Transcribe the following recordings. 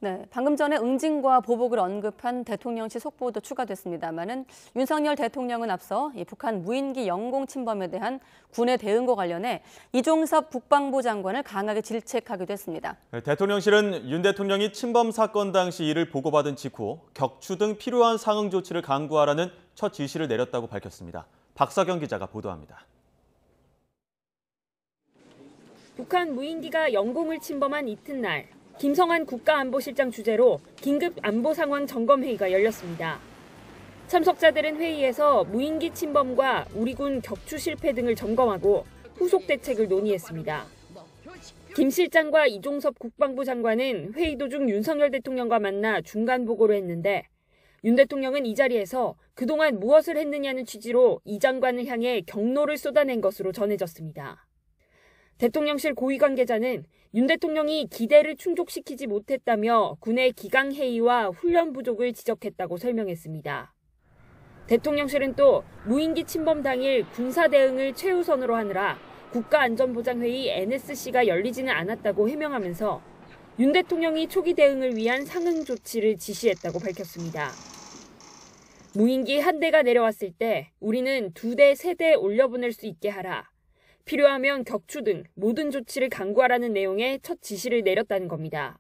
네, 방금 전에 응징과 보복을 언급한 대통령실 속보도 추가됐습니다만은 윤석열 대통령은 앞서 이 북한 무인기 영공 침범에 대한 군의 대응과 관련해 이종섭 국방부 장관을 강하게 질책하기도 했습니다. 네, 대통령실은 윤 대통령이 침범 사건 당시 이를 보고받은 직후 격추 등 필요한 상응 조치를 강구하라는 첫 지시를 내렸다고 밝혔습니다. 박서경 기자가 보도합니다. 북한 무인기가 영공을 침범한 이튿날, 김성한 국가안보실장 주재로 긴급 안보 상황 점검회의가 열렸습니다. 참석자들은 회의에서 무인기 침범과 우리 군 격추 실패 등을 점검하고 후속 대책을 논의했습니다. 김 실장과 이종섭 국방부 장관은 회의 도중 윤석열 대통령과 만나 중간 보고를 했는데 윤 대통령은 이 자리에서 그동안 무엇을 했느냐는 취지로 이 장관을 향해 경로를 쏟아낸 것으로 전해졌습니다. 대통령실 고위 관계자는 윤 대통령이 기대를 충족시키지 못했다며 군의 기강회의와 훈련 부족을 지적했다고 설명했습니다. 대통령실은 또 무인기 침범 당일 군사 대응을 최우선으로 하느라 국가안전보장회의 NSC가 열리지는 않았다고 해명하면서 윤 대통령이 초기 대응을 위한 상응 조치를 지시했다고 밝혔습니다. 무인기 한 대가 내려왔을 때 우리는 2대, 3대 올려보낼 수 있게 하라. 필요하면 격추 등 모든 조치를 강구하라는 내용의 첫 지시를 내렸다는 겁니다.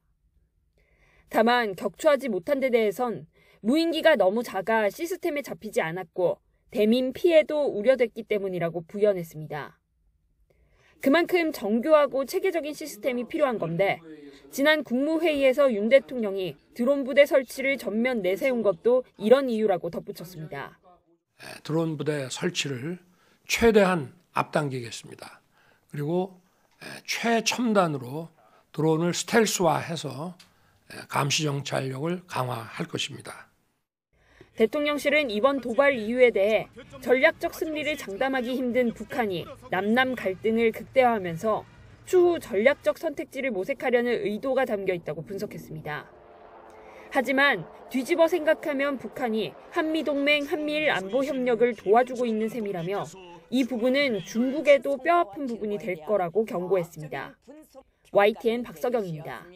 다만 격추하지 못한 데 대해선 무인기가 너무 작아 시스템에 잡히지 않았고 대민 피해도 우려됐기 때문이라고 부연했습니다. 그만큼 정교하고 체계적인 시스템이 필요한 건데 지난 국무회의에서 윤 대통령이 드론 부대 설치를 전면 내세운 것도 이런 이유라고 덧붙였습니다. 드론 부대 설치를 최대한 앞당기겠습니다. 그리고 최첨단으로 드론을 스텔스화해서 감시 정찰력을 강화할 것입니다. 대통령실은 이번 도발 이유에 대해 전략적 승리를 장담하기 힘든 북한이 남남 갈등을 극대화하면서 추후 전략적 선택지를 모색하려는 의도가 담겨 있다고 분석했습니다. 하지만 뒤집어 생각하면 북한이 한미동맹, 한미일 안보 협력을 도와주고 있는 셈이라며 이 부분은 중국에도 뼈아픈 부분이 될 거라고 경고했습니다. YTN 박서경입니다.